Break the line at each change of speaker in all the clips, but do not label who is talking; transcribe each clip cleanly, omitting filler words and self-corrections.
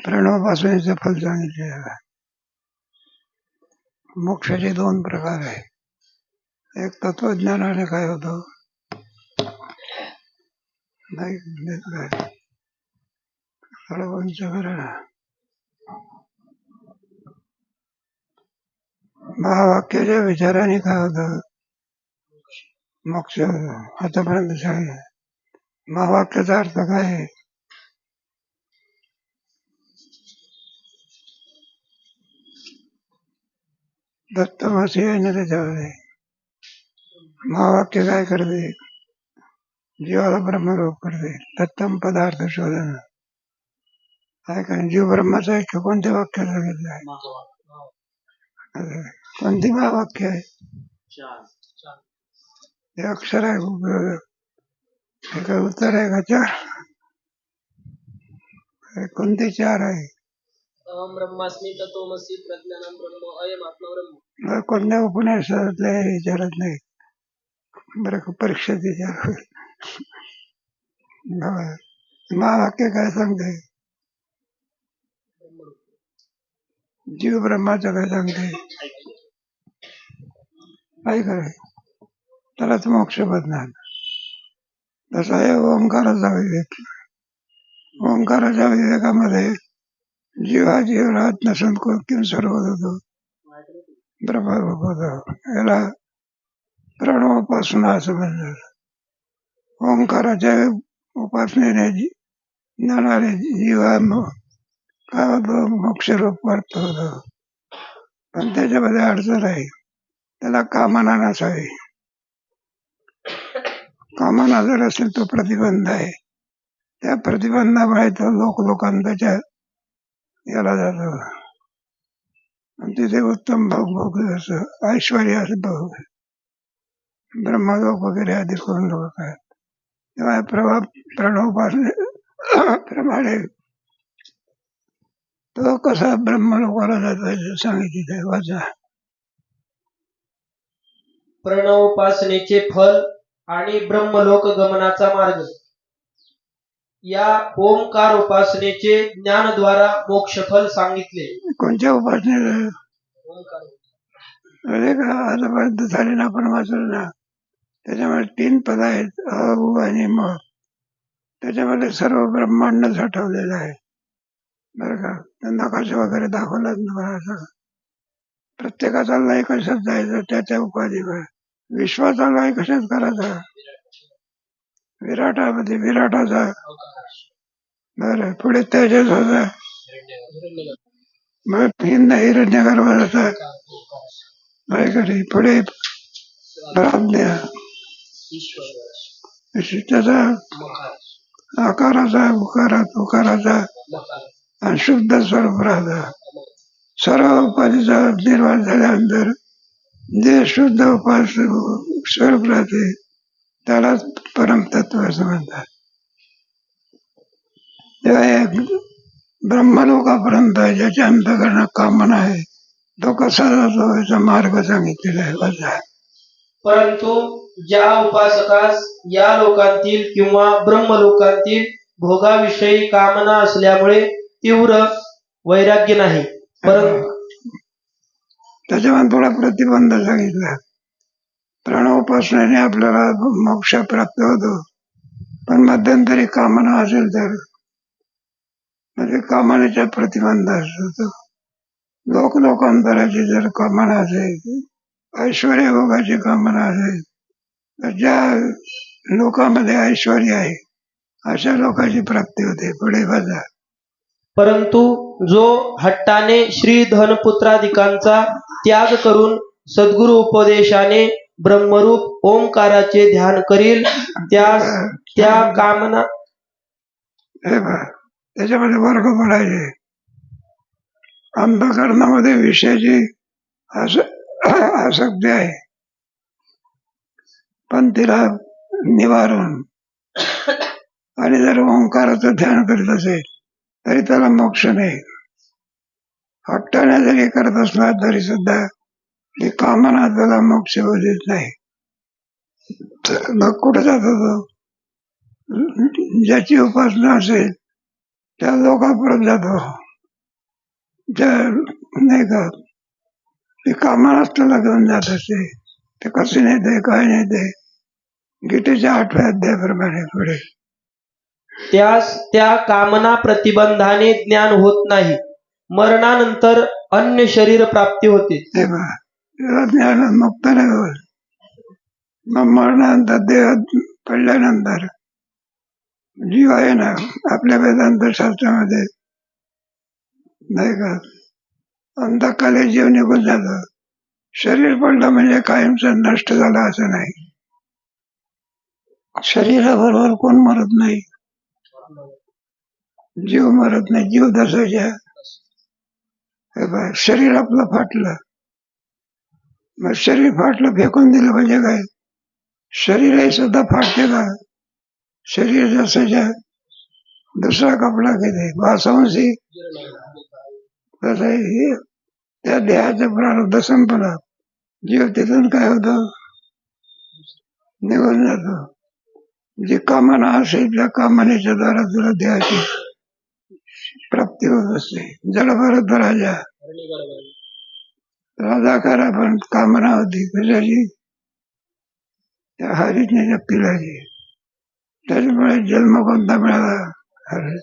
प्रणवापासूनच फल सांगितले. मोक्षाचे दोन प्रकार आहे. एक तत्वज्ञानाने काय होतं नाही महावाक्याच्या विचाराने काय होतं मोक्ष. आतापर्यंत सांगितलं. महावाक्याचा अर्थ काय आहे? दत्तमसी आहे ना त्याच्यामध्ये. महावाक्य काय करते? जीवाला ब्रह्मरूप करते. दत्तम पदार्थ शोधन. काय कारण जीव ब्रह्माचं ऐक्य कोणत्या वाक्य सांगितलं आहे? कोणती महावाक्य आहे? हे अक्षर आहे. हे काय उत्तर आहे का? चार कोणते चार आहे?
ब्रह्मास्मी तत्वमसी प्रज्ञानम ब्रह्म अयम आत्मा ब्रह्म.
कोणत्या उपनिषदातले विचारत नाही बरं. परीक्षेत विचार. महावाक्य काय सांगते? जीव ब्रह्माचं काय सांगते? काय करे त्यालाच मोक्ष बदणार. तसा आहे ओंकाराचा विवेक. ओंकाराच्या विवेकामध्ये जीवा जीव राहत नसून किंवा सर्व होतो ब्रह्मरूप होतो. याला प्रणवोपासना असं म्हणतात. ओंकाराच्या उपासनेने ज्ञानाने जीवा काय होतो मोक्षरूप प्राप्त होतो. पण त्याच्यामध्ये अडचण आहे. त्याला कामना नसावी. कामना जर असेल तो प्रतिबंध आहे. त्या प्रतिबंधामुळे तो लोकांच्या याला जातो. आणि तिथे उत्तम भोग असं ऐश्वर्य असं भोग ब्रह्मलोक वगैरे आधी करून लोक आहेत. तेव्हा प्रणवोपासने प्रमाणे तो कसा ब्रह्मलोकाला जातो सांगितले. वाचा.
प्रणवोपासनेचे फल आणि ब्रह्मलोक गमनाचा मार्ग. या ओंकार उपासनेचे ज्ञानद्वारा मोक्षफल सांगितले.
कोणत्या उपासनेला? अरे का आतापर्यंत झाले ना आपण वाचलं ना. त्याच्यामध्ये 3 पद आहेत अ उ आणि म. त्याच्यामध्ये सर्व ब्रह्मांड साठवलेलं आहे बरं का. नकाशा वगैरे दाखवलाच ना. प्रत्येकाचा लय कशात जायचं त्याच्या उपाधीवर. विश्वाचा लय कशात करायचा? विराटामध्ये विराटाचा. बरं पुढे तेजस होता. मग हिरण्यगर्भाचा पुढे प्राज्ञा त्याचा आकाराचा उकाराचा आणि शुद्ध स्वरूप राहता. सर्व उपाधीचा निर्माण झाल्यानंतर जे शुद्ध उपास स्वरूप राहते त्यालाच परमतत्व असं म्हणतात. तेव्हा ब्रह्मलोकापर्यंत ज्याच्या अंतःकरणात कामना आहे तो कसा जातो याचा मार्ग सांगितलेला आहे.
परंतु ज्या उपासकास या लोकांतील किंवा ब्रह्मलोकांतील भोगाविषयी कामना असल्यामुळे तीव्र वैराग्य नाही. परंतु
त्याच्यामध्ये थोडा प्रतिबंध सांगितला. प्रणवोपासनेने आपल्याला मोक्ष प्राप्त होतो. पण मध्यंतरी कामना असेल तर म्हणजे कामनेचा प्रतिबंध असतो. लोकांतराची जर कामना असेल, ऐश्वर्य भोगाची कामना असेल तर ज्या लोकांमध्ये ऐश्वर्य आहे अशा लोकांची प्राप्ती होते. पुढे बघा.
परंतु जो हट्टाने श्री धनपुत्रादिकांचा त्याग करून सद्गुरु उपदेशाने ब्रह्मरूप ओंकाराचे ध्यान करील त्या कामना.
त्याच्यामध्ये वर्ग पडायचे. अंतःकरणामध्ये विषयाची आसक्ती आहे पण तिला निवारण आणि जर ओंकाराचं ध्यान करीत असेल तरी त्याला मोक्ष नाही. हट्टाने जरी करत असला तरी सुद्धा ती कामना त्याला मोक्ष देत नाही. मग कुठे जातो तो? ज्याची उपासना असेल त्या लोकांपर्यंत जातो. ज्या नाही का ती कामाला घेऊन जात असते. ते कसे नेते काय नेते गीतेच्या 8व्या अध्यायाप्रमाणे पुढे
त्या कामना प्रतिबंधाने ज्ञान होत नाही. मरणानंतर अन्य शरीर प्राप्ती होते.
हे पहा, त्याला ज्ञान मुक्त नाही होत. मग मरणानंतर देह पडल्यानंतर जीव आहे ना आपल्या वेदांत शास्त्रामध्ये नाही का अंतकाली जीव निघून जातो. शरीर पडलं म्हणजे कायमचं नष्ट झालं असं नाही. शरीराबरोबर कोण मरत नाही. जीव मरत नाही. जीव तसाच्या हे पहा, शरीर आपलं फाटलं. मग शरीर फाटलं फेकून दिलं म्हणजे काय? शरीरही सुद्धा फाटते का? शरीर जसंच्या दुसरा कपडा घेते वासांशी तसं त्या देहाचं प्रारब्ध संपलं. जीव तिथून काय होतं निघून जातो. जी कामना असेल त्या कामनेच्या द्वारा तुला देहाची प्राप्ती होत असते. जडभरत राजा राजाकारा पण कामना होती कशाची त्या हरीच्या पिलाची. त्याच्यामुळे जन्म कोणता मिळाला हरी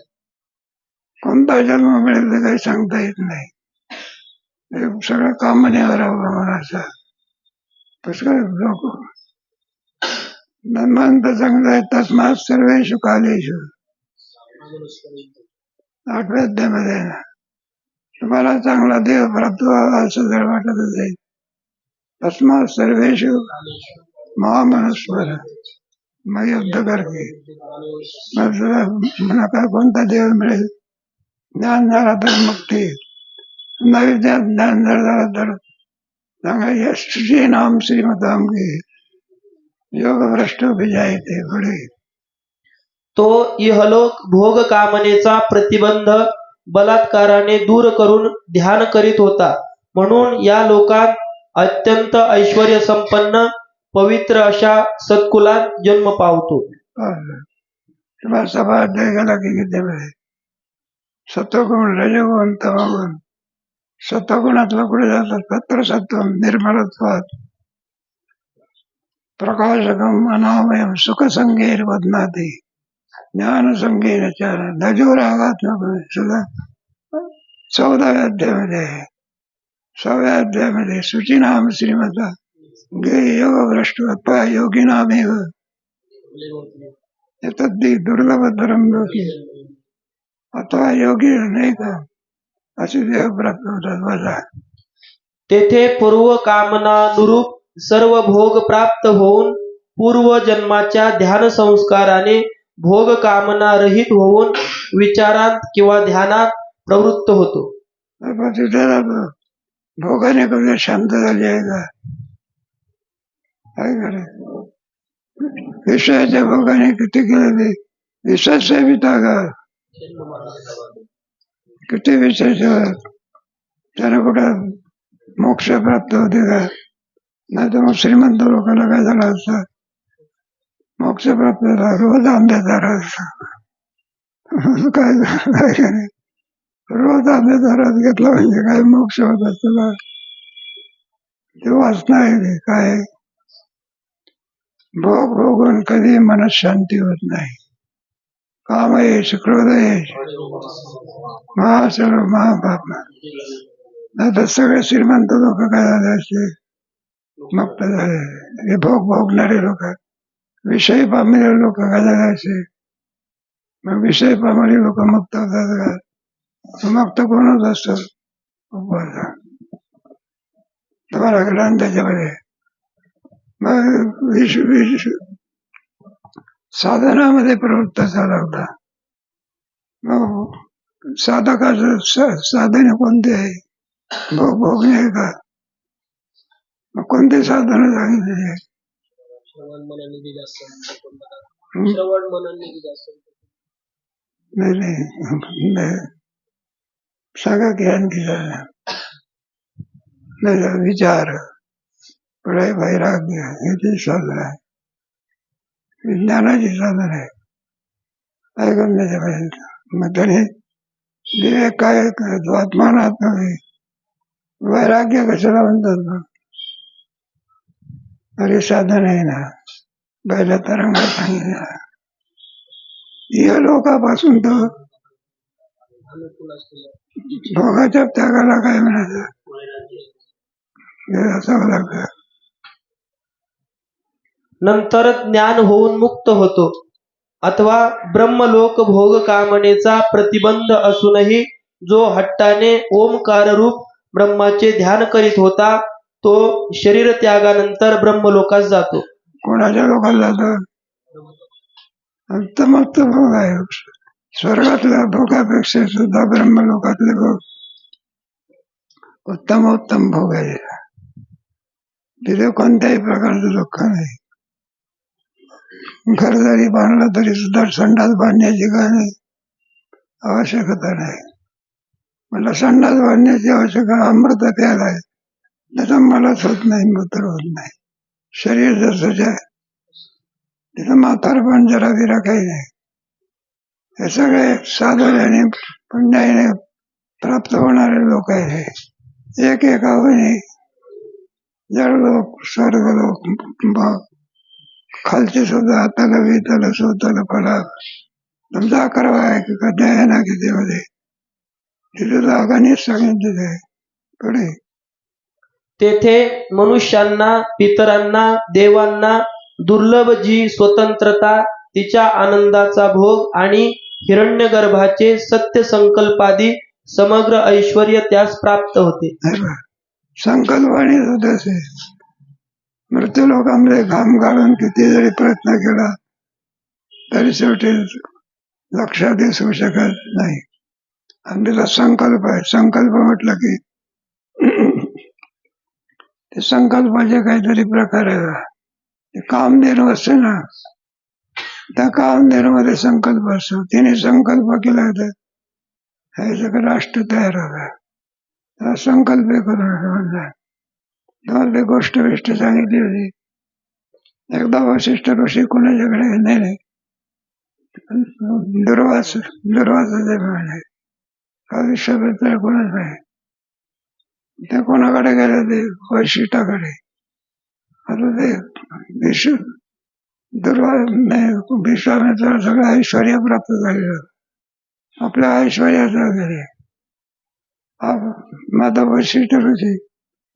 कोणता जन्म मिळेल ते काही सांगता येत नाही. हे सगळं कामनेवर अवलंबून कसं काय लोक मनंत चांगलं आहे. तस्मात सर्वेषु कालेषु 8व्या अध्यायामध्ये ना तुम्हाला चांगला देह प्राप्त व्हावा असं जर वाटत असेल तस्मात सर्वेषु महामनुस्मर मग युद्ध करते. मग तुला नका कोणता देव मिळेल. ज्ञान झाला तर मुक्ती. नवीन ज्ञान झाला तर सांगा यश नाम श्रीमताम की योग भ्रष्ट विजायते पुढे.
तो इहलोक भोग कामनेचा प्रतिबंध बलात्काराने दूर करून ध्यान करीत होता. म्हणून या लोकात अत्यंत ऐश्वर्य संपन्न पवित्र अशा सत्कुलात जन्म पावतो.
तुम्हाला सभा अध्याय गेला की गीतेमध्ये सत्वगुण रजगुण तमगुण. सत्वगुणातलं पुढे जातात तत्र निर्मलत्वात प्रकाशकम अनामयम सुखसंगेर वदनाते ज्ञान संगेन चार नजोरागात्मक सुद्धा 14व्या अध्यायामध्ये आहे. 6व्या अध्यायामध्ये शुचिनाम श्रीमता गे योग भ्रष्ट योगिनामेव तद्दी दुर्लभतरम लोकी अथवा योगी नाही का असे देह प्राप्त होतात. बघा
तेथे पूर्व कामनानुरूप सर्व भोग प्राप्त होऊन पूर्व जन्माच्या ध्यान संस्काराने भोग कामना रहित होऊन विचारात किंवा ध्यानात प्रवृत्त होतो.
भोगाने कधी शांत झाली आहे का? विषयाच्या भोगाने किती केले विषय सेविता का किती विषय त्याने कुठं मोक्ष प्राप्त होते का? नाही तर मग श्रीमंत लोकांना काय झालं असतं मोक्ष प्राप्त झाला रोज आंब्याचा रस काय नाही. रोज आंब्याचा रस घेतला म्हणजे काय मोक्ष होत असतो का? ते वासना आहे. काय भोग भोगून कधी मनात शांती होत नाही. काम येश क्रोध येश सर्व महापाप. नाही तर सगळे श्रीमंत लोक काय झाले असते मुक्त झाले. हे भोग भोगणारे लोक विषय पामलेले लोक काय झाले असते. मग विषय पामलेले लोक मुक्त होतात का? मुक्त कोणच असतो तुम्हाला ग्रंथ त्याच्यामध्ये मग साधनामध्ये प्रवृत्त झाला होता. मग साधकाचं साधन कोणते आहे? भोग भोगणे आहे का? मग कोणते साधन सांगितलेले आहे? नाही सांगा की आणखी नाही विचार पुढे वैराग्य हे ते साधन आहे. विज्ञानाची साधन आहे. ऐकून त्याच्या मग त्याने विवेक काय तो आत्मानात नाही. वैराग्य कशाला म्हणतात ना, अरे साधन आहे ना, पहिल्या तरंगात सांगितलं. या लोकांपासून तर भोगाच्या त्यागाला काय म्हणायचं, हे असावं लागतं.
नंतर ज्ञान होऊन मुक्त होतो. अथवा ब्रह्मलोक भोग कामनेचा प्रतिबंध असूनही जो हट्टाने ओमकार रूप ब्रह्माचे ध्यान करीत होता तो शरीर त्यागानंतर ब्रह्मलोकास जातो.
कोणाच्या लोकांना जातं? उत्तमोत्तम भोग आहे. स्वर्गातल्या भोगापेक्षा सुद्धा ब्रह्मलोकातले भोग उत्तमोत्तम भोग आहे. तिथे कोणत्याही प्रकारचं दुःख नाही. घर जरी बांधलं तरी सुद्धा संडास बांधण्याची काय नाही, आवश्यकता नाही. मला संडास बांधण्याची आवश्यकता अमृत प्यायला आहे, त्याचा मलाच होत नाही, मूत्र होत नाही. शरीर जसंच आहे तिथं म्हातारपण जरा बिरा काही नाही. हे सगळे साधनेने पुण्याने प्राप्त होणारे लोक आहे. एक होणे जडलोक, स्वर्गलोक, खालचे सुद्धा हाताला विताला स्वतःला फळा. तुमचा 11वा आहे की कध्या आहे ना कितीमध्ये तिथे जागानेच सांगितलेलं आहे. पुढे
तेथे मनुष्यांना, पितरांना, देवांना दुर्लभ जी स्वतंत्रता, तिच्या आनंदाचा भोग आणि हिरण्यगर्भाचे सत्य संकल्पादी समग्र ऐश्वर्य त्यास प्राप्त होते.
संकल्पाने होत मृत्यू लोकांमध्ये घाम गाळून किती जरी प्रयत्न केला तरी शेवटी लक्षात येऊ शकत नाही. आणि तिला संकल्प आहे. संकल्प म्हटलं की ते संकल्पाचे काहीतरी प्रकार आहे. कामधेनू असते ना, त्या कामधेनूमध्ये संकल्प असतो. तिने संकल्प केला तर हे सगळं राष्ट्र तयार होतं. संकल्प करून म्हणतात. तुम्हाला गोष्ट सांगितली होती. एकदा वशिष्ठ ऋषी कोणाच्याकडे नाही दुर्वासाचे म्हणे विश्वामित्र कोणाच आहे, ते कोणाकडे गेले, ते वशिष्ठाकडे. आता ते विश्वामित्र सगळं ऐश्वर्य प्राप्त झालेलं, आपल्या ऐश्वर्याचा गेले. माझा वशिष्ठ ऋषी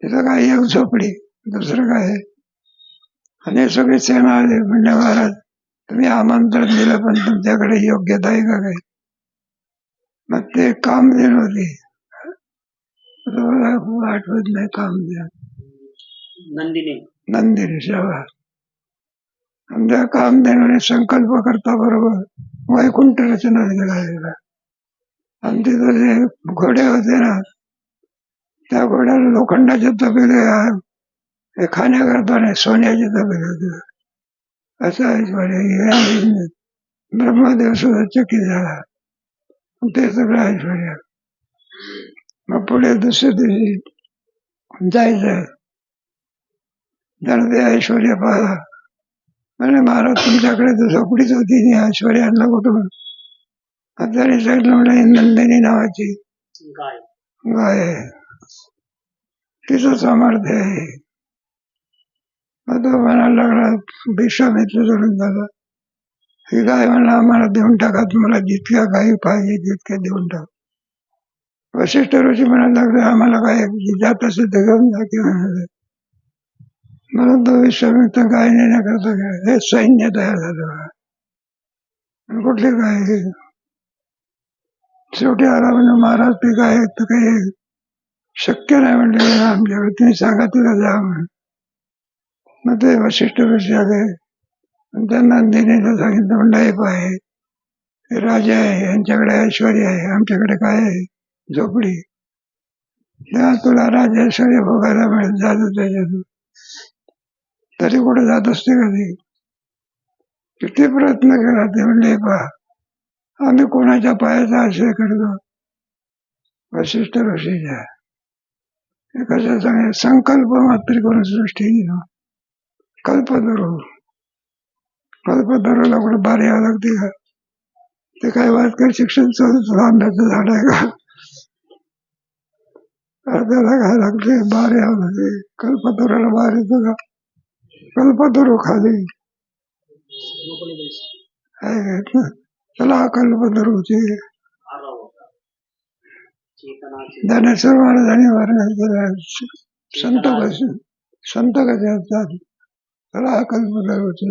तिथं काय एक झोपडी, दुसरं काय. आणि सगळी सेना आली म्हणजे महाराज तुम्ही आमंत्रण दिलं पण तुमच्याकडे योग्यता आहे का काही. मग ते कामधेनू होती, आठवत नाही कामधेनू, नंदिनी शेवा. आमच्या कामधेनूने संकल्प करता बरोबर वैकुंठ रचना केला. आणि तिथं जे घोडे होते ना, त्या घोड्याला लोखंडाचे तबेले हे खाण्याकरता नाही, सोन्याचे तबेले होते. असं ऐश्वर्य ब्रह्मदेव सुद्धा चकित झाला. ते सगळं ऐश्वर्य. मग पुढे दुसऱ्या दिवशी जायचं, त्यानं ते ऐश्वर्य पाहिला. म्हणजे महाराज तुमच्याकडे तर झोपडीच होती, ऐश्वर्य आणलं कुठून. त्याने सांगितलं म्हणजे नंदिनी नावाची गाय आहे, तिचं सामर्थ्य आहे. मग तो म्हणायला लागला, विश्वामित्र सोडून झाला, ही गाय म्हणला आम्हाला देऊन टाका, तुम्हाला जितक्या गायी पाहिजे तितक्या देऊन टाका. वशिष्ठ ऋषी म्हणायला लागले आम्हाला काय जात असेल तर घेऊन जा किंवा म्हणून तो विश्वामित्र गाय नेण्याकरता हे सैन्य तयार झालं. कुठली गाय, शेवटी आला म्हणजे महाराज ती गाय तर काही शक्य नाही म्हणले आमच्याकडे, तुम्ही सांगा तिला जा म्हणून. मग ते वशिष्ठ ऋषी आले, त्यांना नंदिनीला सांगितलं म्हणलं हे पाय हे राजा आहे, यांच्याकडे ऐश्वर्य आहे, आमच्याकडे काय आहे झोपडी. तेव्हा तुला राजा ऐश्वर्य भोगायला मिळेल, जात त्याच्यातून. तरी कुठे जात असते कधी, किती प्रयत्न केला ते म्हणले पहा आम्ही कोणाच्या पायाचा आश्रय करतो, वशिष्ठ ऋषीच्या. कशा सांगे संकल्प मात्र करून सृष्टी कल्पधरू, कल्पधरूला कुठे बारी यावं लागते का. ते काय वाटकर शिक्षण चालू आंब्याचं झाड आहे का? अर्ध्याला काय लागले बारे आले कल्पतरूला बारे तुला कल्पतरू खाली चला कल्पतरूची ज्ञानेश्वर महाराजांनी वर्णन केलं. संत कसे असतात? चला कल्पतरूची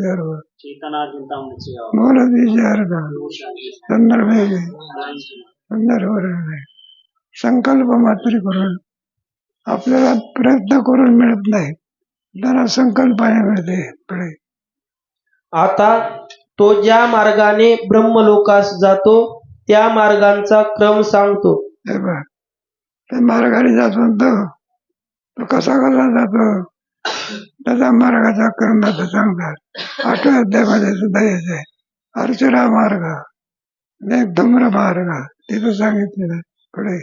बोलत विचारता संदर्भ सुंदर वर्णन आहे. संकल्प मात्र करून आपल्याला प्रयत्न करून मिळत नाही, त्यांना संकल्पाने मिळते पुढे.
आता तो ज्या मार्गाने ब्रह्मलोकास जातो त्या मार्गांचा क्रम सांगतो.
त्या मार्गाने जातो तो कसा कसा जातो त्याचा मार्गाचा क्रम सांगतात. 8व्या अध्यायामध्ये सुद्धा यायचे अर्चना मार्ग, एक धूम्र मार्ग तिथं सांगितलेलं पुढे.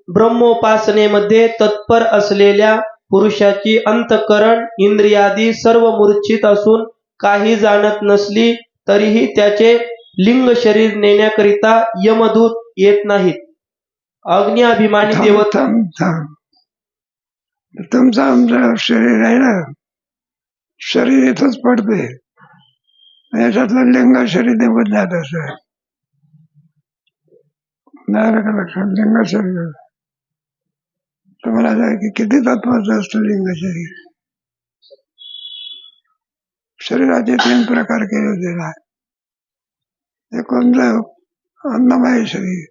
ब्रह्मोपासनेमध्ये तत्पर असलेल्या पुरुषाची अंतःकरण इंद्रियादी सर्व मूर्छित असून काही जाणत नसली तरीही त्याचे लिंग शरीर नेण्याकरिता यमदूत येत नाहीत. अग्निअभिमानी देवता
तुमचं आमचं शरीर आहे ना, शरीर इथंच पडते, याच्यातलं लिंग शरीर निघून जात असं लक्षात. लिंग शरीर तुम्हाला सांग की किती तत्वाचं असतं लिंग शरीर. शरीराचे 3 प्रकार केले होते ना. एक कोणतं अन्नमय शरीर,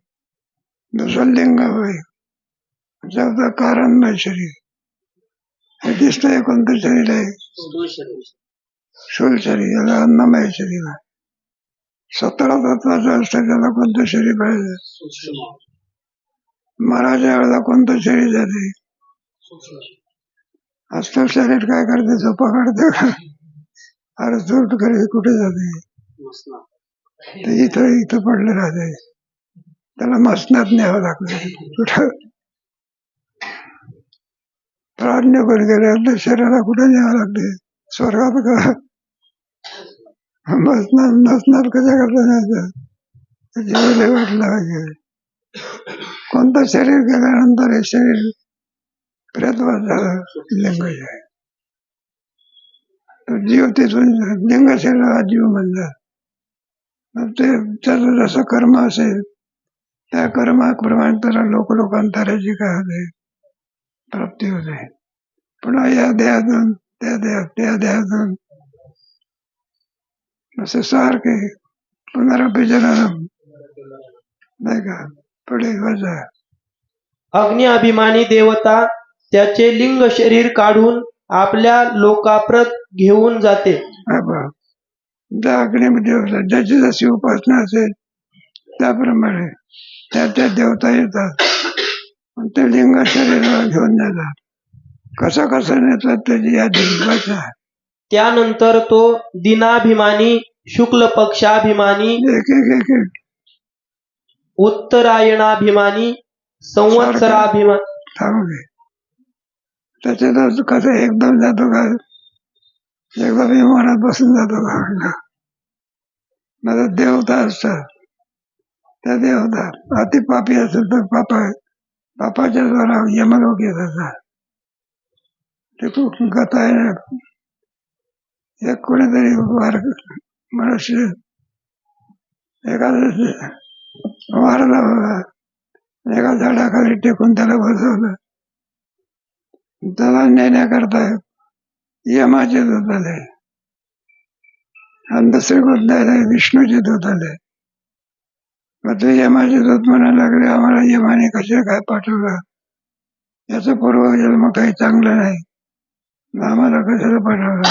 दुसरं लिंगमय, चौथं कारणमय शरीर. हे दिसतंय कोणतं शरीर आहे? स्थूल शरीर, याला अन्नमय शरीर आहे. 17 तत्वाचं असतं त्याला कोणतं शरीर पाहिजे? मराठ्या वेळेला कोणतं शरीर जाते? अस्सल शरीर काय करते? झोपा काढते का? अरे झोप करे कुठे जाते? ते इथं पडले राहते, त्याला मसनात न्यावं लागतं. कुठं प्राज्ञ पण गेले शरीराला कुठे न्यावं लागते? स्वर्गात का? मसनात कशा करता न्यायचं? जीव वाटला पाहिजे. कोणतं शरीर गेल्यानंतर हे शरीर प्रयत्न लिंग आहे. जीव तिथून लिंग शरीराला जीव म्हणतात. ते त्याचं जसं कर्म असेल त्या कर्माप्रमाणे त्याला लोकांतराची काय होते? प्राप्ती होते. पुन्हा या देहातून त्या देहातून असे सारखे पुनरभिजननम नाही का पुढे वजा.
अग्निअभिमानी देवता त्याचे लिंग शरीर काढून आपल्या लोकाप्रत घेऊन जाते.
त्या अग्निमध्ये ज्याची जशी उपासना असेल त्याप्रमाणे त्या देवता येतात, ते लिंग शरीराला घेऊन जातात. कसं नेतात त्याची यादी वाचा.
त्यानंतर तो दिनाभिमानी, शुक्ल पक्षाभिमानी,
एक
उत्तरायणाभिमानी, संवत्सराभिमानी.
थांबले त्याच्यात कसं एकदम जातो का? एकदम विमानात बसून जातो का? माझा देवता असतात, त्या देवता अति पापी असेल तर पापाच्या द्वारा यमलोक येत असतात. ते खूप कथा आहे ना. एक कोणीतरी मनुष्य एखादं वारला बघा, एका झाडाखाली टेकून त्याला बसवलं. त्याला नेण्याकरता यमाचे दूत आले आणि दुसरे कोणते आले? विष्णूचे दूत आले. मग ते यमाचे दूत म्हणायला लागले, आम्हाला यमाने कसे काय पाठवलं? याचं पूर्वजन्म काही चांगलं नाही, आम्हाला कशाला पाठवलं?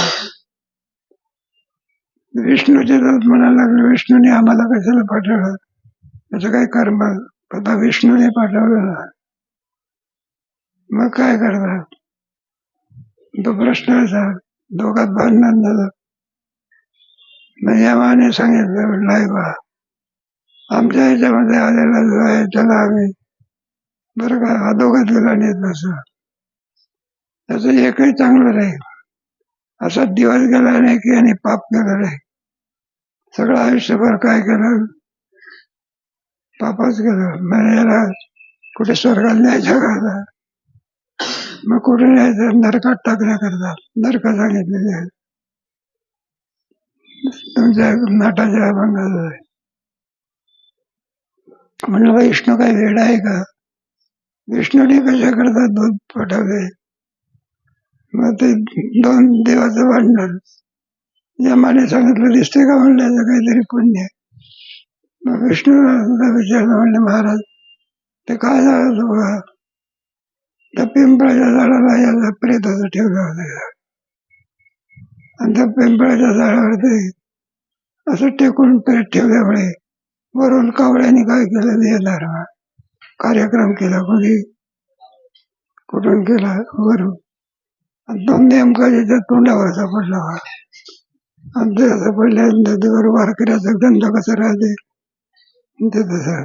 विष्णूचे दूत म्हणायला लागले, विष्णूने आम्हाला कशाला पाठवलं? याचं काही कर्म आता विष्णूने पाठवलं ना. मग काय करतात? तो प्रश्न असा, दोघात भांडण झालं. मग यमाने सांगितलं, नाही बा, आमच्या ह्याच्यामध्ये आलेला जो आहे त्याला आम्ही बरं का अधोगतीला नेत नसतो. त्याचं एकही चांगलं नाही. असा दिवस गेला नाही की आणि पाप केलं नाही. सगळं आयुष्यभर काय केलं, पापच केलं. म्हणजे याला कुठे स्वर्गाला न्यायचं का, मग कुठे न्यायचं, नरकात टाकण्याकरता नरक सांगितलेले आहे तुमच्या नाटाच्या अभंगात. म्हणलं विष्णू काय वेड आहे का, विष्णूने कशा करता दूध पाठवले. मग ते 2 देवाचं भांडण यमाने सांगितलं, दिसते का म्हणलं काहीतरी पुण्य. मग विष्णूला विचारलं, म्हणले महाराज ते काय झालं बघा, त्या पिंपळाच्या झाडाला याला प्रेताचं ठेवलं होतं, आणि त्या पिंपळाच्या झाडावरती असं टेकून प्रेत ठेवल्यामुळे वरून कावळ्याने काय केलं, येणार कार्यक्रम केला. कोणी कुठून केला, वरून. आणि तो नेमका त्याच्या तोंडावर सापडला. आणि ते असं पडल्या नदीवर वारकऱ्याचा गंध कसा राहते ते तसं.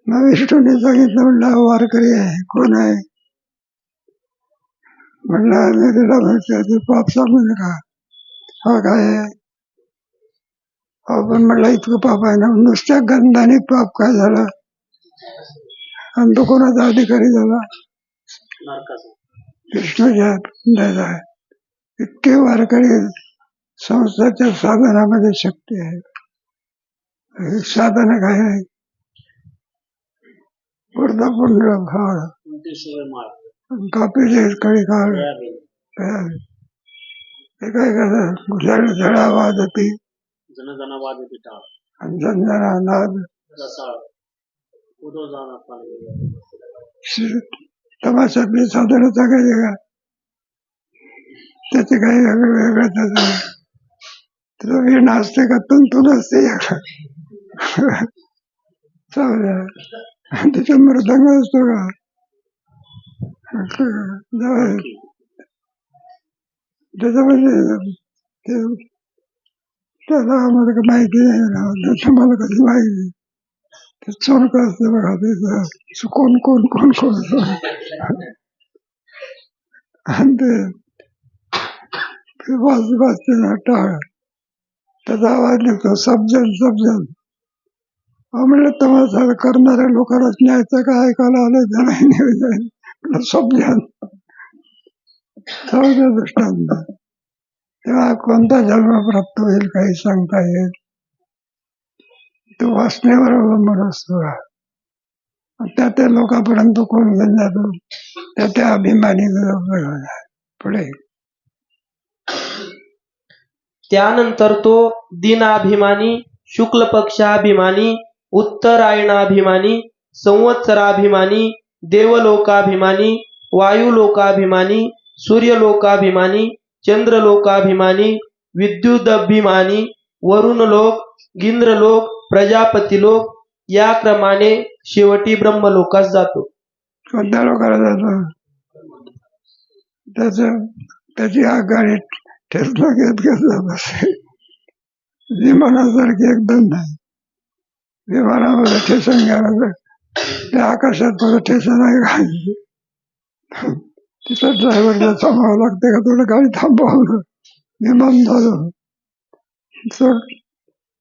मग विष्णूने सांगितलं, म्हणलं वारकरी आहे, कोण आहे. म्हणलं नदीला म्हणतो पाप सांगू नका. हा काय आहे, पण म्हटलं इतकं पाप आहे ना, नुसत्या गंधाने पाप काय झाला, आणि तो कोणाचा अधिकारी झाला, विष्णूच्या दादा. इतके वारकरी, संस्थाच्या साधनामध्ये शक्ती आहे. साधन काय आहे, पुंड फाळ कापीचे कळी काळ, ते काय करतात, झळा वाजती आणि जनजना नाद, तमाशातली साधनं सांगायचे का, त्याचे काही वेगळं त्याचं वीण असते का, तुंतून असते त्याच्या मृदंग असतो का, त्याच्यामध्ये त्याला आम्हाला माहिती नाही, मला कधी माहिती. ते चोरक असते बघा, त्याचं कोण कोण कोण कोण आणि ते वाजते ना टाळ, त्याचा आवाज निघतो, सबजन सबजन. म्हणलं तमाशा करणाऱ्या लोकांनाच न्यायचं का, ऐकायला आलं त्याला सबजन दृष्टांत. तेव्हा कोणता जन्म प्राप्त होईल काही सांगता येईल, तो वासनेवर अवलंबून असतो. त्या त्या लोकांपर्यंत कोण घेऊन जातो, त्या त्या अभिमानी पुढे.
त्यानंतर तो दिनाभिमानी, शुक्ल पक्षाभिमानी, उत्तरायणाभिमानी, संवत्सराभिमानी, देवलोकाभिमानी, वायुलोकाभिमानी, सूर्यलोकाभिमानी, चंद्रलोकाभिमानी, विद्युदभिमानी, वरुणलोक, गिंद्रलोक, प्रजापतिलोक, या क्रमाने शेवटी ब्रह्मलोकास जातो.
कोणत्या लोकांना जातो, त्याची आगगाडी ठेसला घेत जात असे. विमानासारखी एकदम नाही, विमानामध्ये ठेसन घ्यायला त्या आकाशात मला ठेसन नाही घालायची. तिथं ड्रायव्हरला थांबावं लागते का, थोडं गाडी थांबवलं, विमान झालं.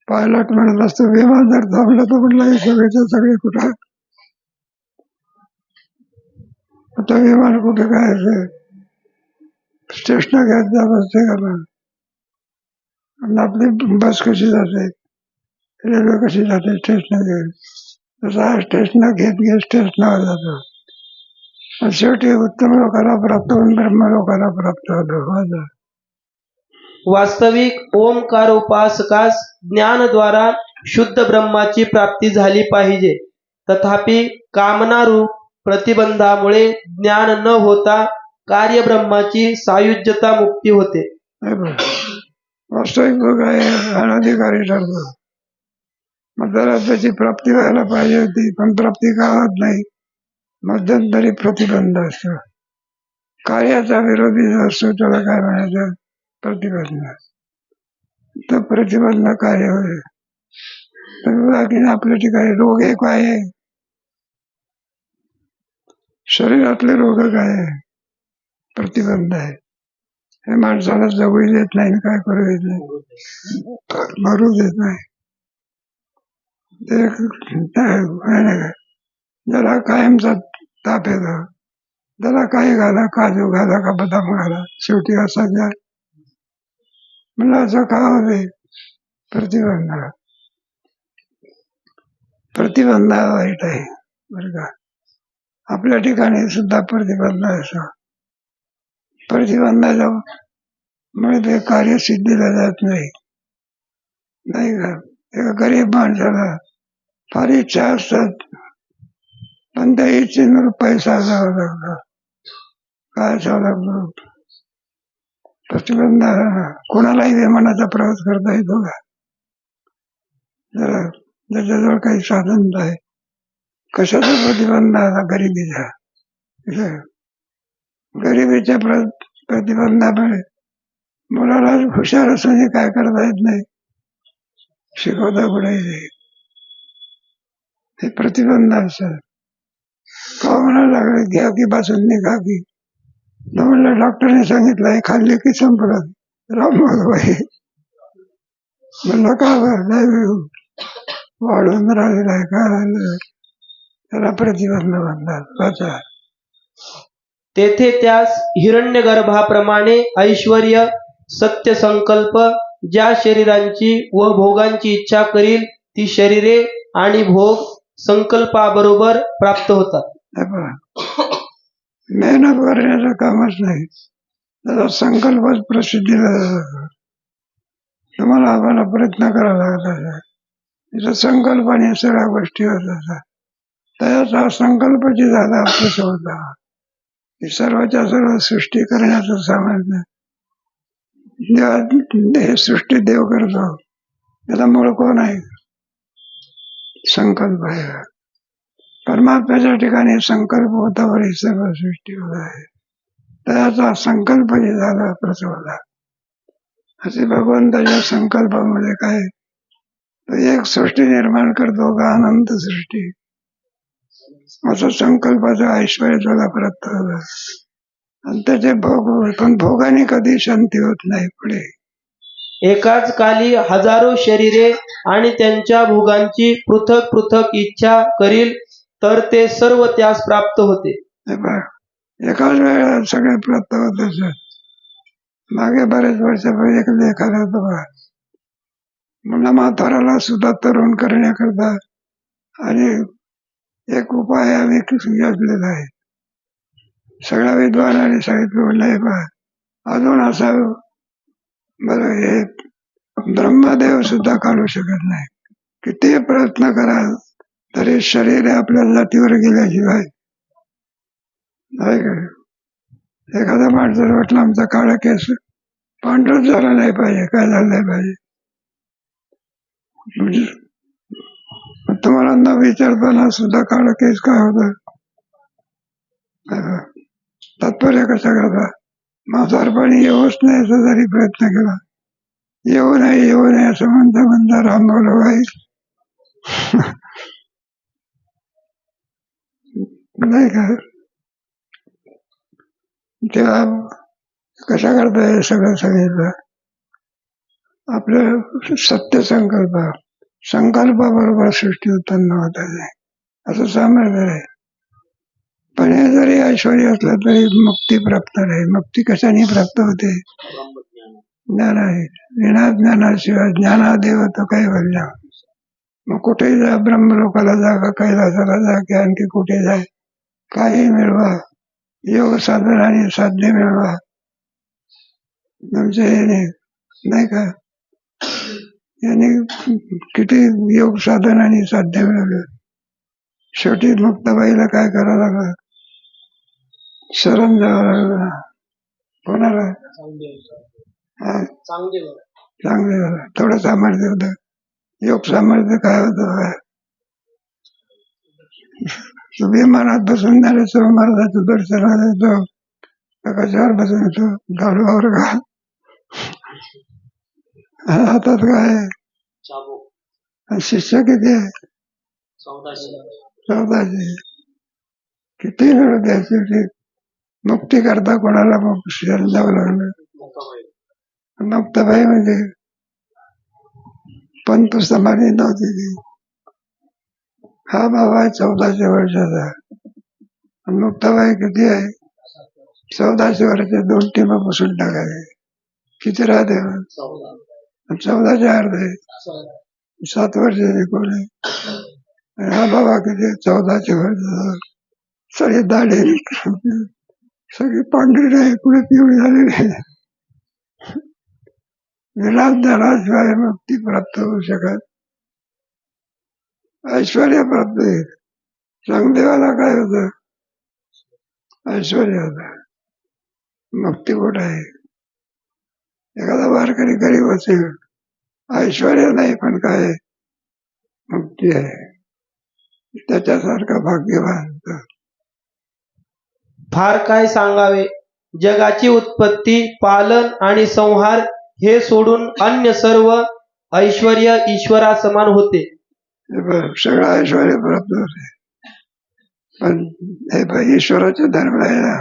पायलट म्हणत असतो, विमान जर थांबलं तर म्हटलं सगळेच्या सगळे कुठं, आता विमान कुठे काय स्टेशन घ्यायला जात असते का, आणि आपली बस कशी जाते, रेल्वे कशी जाते स्टेशन घेत, तसा स्टेशन घेत घेत स्टेशनावर जातो. शेवटी उत्तम लोकांना प्राप्त होऊन ब्रह्म लोकांना प्राप्त होतो.
वास्तविक ओंकार उपासकास ज्ञानद्वारा शुद्ध ब्रह्माची प्राप्ती झाली पाहिजे. तथापि कामनारूप प्रतिबंधामुळे ज्ञान न होता कार्य ब्रह्माची सायुज्यता मुक्ती होते.
वास्तविक काय अनधिकारी ठरतो. मग जरा त्याची प्राप्ती व्हायला पाहिजे होती, पण प्राप्ती का होत नाही, मध्यंतरी प्रतिबंध असतो. कार्याचा विरोधी असतो, त्याला काय म्हणायचं, प्रतिबंध. तर प्रतिबंध कार्य होईल. तर आपल्या ठिकाणी रोग एक आहे, शरीरातले रोग काय आहे, प्रतिबंध आहे. हे माणसाला जगू देत नाही, काय करू देत नाही, मरू देत नाही. ते ज्याला कायमचा ताप येतो, त्याला काही घाला, काजू घाला का बदाम घाला, शेवटी असा द्या. म्हणलं असं का होते? प्रतिबंध वाईट आहे बरं का. आपल्या ठिकाणी सुद्धा प्रतिबंध असतो. प्रतिबंधाच्या मुळे ते कार्य सिद्धीला जात नाही, नाही का. एका गरीब माणसाला फार इच्छा असतात, पण त्या इच्छेवर पैसा जावा लागतो, काय जावं लागतो. प्रतिबंध कोणालाही विमानाचा प्रवास करता येतो का? जरा ज्याच्याजवळ काही साधन आहे, कशाचा प्रतिबंध आला? गरिबीचा. गरिबीच्या प्रतिबंधामुळे मुलाला हुशार असूनही काय करता येत नाही, शिकवता कुठे हे प्रतिबंध असतात. का म्हणायला लागले घ्या की बासुंदी खा की, म्हणलं डॉक्टरने सांगितलं खाल्ले की संपलं. रामबाई म्हणलं का नाही वाढून राहिलेला आहे, काय राहिलं? त्याला प्रतिबंध म्हणतात.
तेथे त्यास हिरण्यगर्भाप्रमाणे ऐश्वर्य, सत्य संकल्प, ज्या शरीरांची व भोगांची इच्छा करील ती शरीरे आणि भोग संकल्पाबरोबर प्राप्त होतात.
मेहनत करण्याचं कामच नाही, त्याचा संकल्पच प्रसिद्धीला जातो. तुम्हाला आम्हाला प्रयत्न करावा लागला, तिचा संकल्पाने सगळ्या गोष्टी होत असतात. त्याचा संकल्पची झाला प्रसव होता. सर्वाच्या सर्व सृष्टी करण्याचं सामर्थ्य हे सृष्टी देव करतो. त्याला मूळ कोण आहे? संकल्प आहे. परमात्म्याच्या ठिकाणी संकल्प होतावर ही सर्व सृष्टी होत आहे. त्याचा संकल्प जे झाला प्रसवला, असे भगवंताच्या संकल्पामध्ये काय एक सृष्टी निर्माण करतो का अनंत सृष्टी, असं संकल्पाचं ऐश्वर्य त्याला प्राप्त होतं. आणि त्याचे भोग, पण भोगाने कधी शांती होत नाही. पुढे
एकाच काली हजारो शरीरे आणि त्यांच्या भोगांची पृथक पृथक इच्छा करील तर ते सर्व त्यास प्राप्त होते.
एकाच वेळेला सगळे प्राप्त होत असत. मागे बरेच वर्षापूर्वी एक लेख आला होता, म्हणलं म्हाताराला सुद्धा तरुण करण्याकरता आणि एक उपाय आम्ही योजलेला आहे. सगळ्या विद्वानाने सांगितलं, म्हणलं अजून असा बरं हे ब्रह्मदेव सुद्धा काढू शकत नाही. किती प्रयत्न कराल तरी शरीर आपल्या जातीवर गेल्याशिवाय नाही का. एखाद्या माणसाला वाटलं आमचा काळा केस पांढरच झाला नाही पाहिजे, काय झालं नाही पाहिजे. तुम्हाला न विचारताना सुद्धा काळा केस काय होत, तात्पर्य कसा करता. म्हातारपणी येऊच नाही असं जरी प्रयत्न केला, येऊ नये असं म्हणता रामभाऊ बाई नाही का. तेव्हा कशा करता हे सगळं सांगितलं. आपलं सत्य संकल्पाबरोबर सृष्टी उत्पन्न होत आहे असं सामर्थ्य आहे. पण हे जरी ऐश्वर्य असलं तरी मुक्ती प्राप्त नाही. मुक्ती कशाने प्राप्त होते? ज्ञान आहे. विना ज्ञानाशिवाय ज्ञानादेव तो काही बोलला. मग कुठेही जा, ब्रह्मलोकाला जा का कैलासाला जा की आणखी कुठे जाय, काही मिळवा, योग साधनाने साध्य मिळवा, तुमचे नाही का. यांनी किती योग साधनाने साध्य मिळवलं. शेवटी मुक्ताबाईला काय करावं लागलं? शरण जावं लागलं. कोणाला? चांगले झालं. थोडं सामर्थ्य होतं. योग सामर्थ्य काय होतं? विमानात बसून ज्ञानेश्वर महाराजांचं दर्शनाला येतो, कशावर बसून येतो? गाडवावर का? हातात काय? शिष्य किती आहे? 1400. किती वेळ द्यायची? मुक्ती करता कोणाला मग शरण जावं लागलं. मुक्ताबाई म्हणजे पंत समाधी नव्हती ती. हा भाव आहे 1400 वर्षाचा. आणि मुक्ताबाई किती आहे? 1400 वर्षाच्या 2 टीमा बसून टाकायचे. किती राहते? 14चे अर्धे 7 वर्षाचे कोणी. आणि हा बाबा किती 1400 वर्षाचा. सगळे दाढे सगळी पांढरी नाही, पुढे पिवळी झालेली आहे. विलास झाल्याशिवाय मुक्ती प्राप्त होऊ शकत. ऐश्वर्य प्राप्त होईल. चांगदेवाला काय होतं? ऐश्वर्य होतं. मुक्ती कुठं आहे? एखादा वारकरी गरीब असेल, ऐश्वर्य नाही पण काय मुक्ती आहे. त्याच्यासारखा भाग्यवान.
फार काय सांगावे. जगाची उत्पत्ती, पालन आणि संहार हे सोडून अन्य सर्व ऐश्वर्य ईश्वरासमान होते.
सगळं ऐश्वर्य प्राप्त होते. पण हे ईश्वराचे धर्म आहे ना.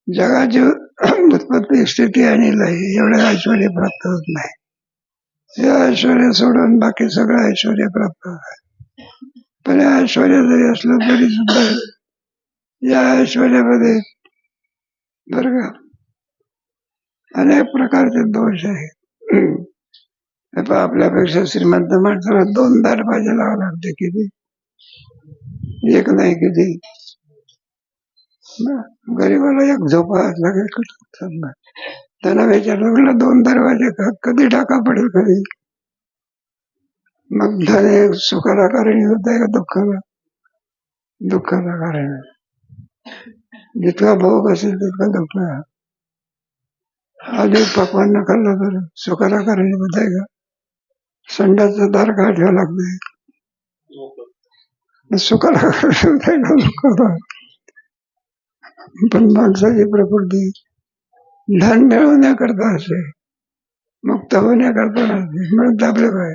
जगाची उत्पत्ती, स्थिती आणि लय एवढे ऐश्वर्य प्राप्त होत नाही. हे ऐश्वर्य सोडून बाकी सगळं ऐश्वर्य प्राप्त होत. पण हे ऐश्वर्य जरी असलं तरी सुद्धा या ऐश्वर्यामध्ये बरं का अनेक प्रकारचे दोष आहेत. आपल्यापेक्षा श्रीमंत माणसाला 2 दरवाजे लावावे लागते. किती? एक नाही किती. गरीबाला एक झोपा लागेल. त्याला विचारलं 2 दरवाजे कधी टाका पडेल कधी. मग धन सुखाला कारणी होत आहे का दुःखाला? दुःखाला कारण. जितका भोग असेल तितका दुःख. अधिक पकवान न खाल्लं तर सुखाला कारण होत आहे का? संडाचं दार काय ठेवावं लागते? सुखाला कारण होत आहे का दुःखाला? पण माणसाची प्रकृती धन मिळवण्याकरता असे, मुक्त होण्याकरता नसते. म्हणून आपले काय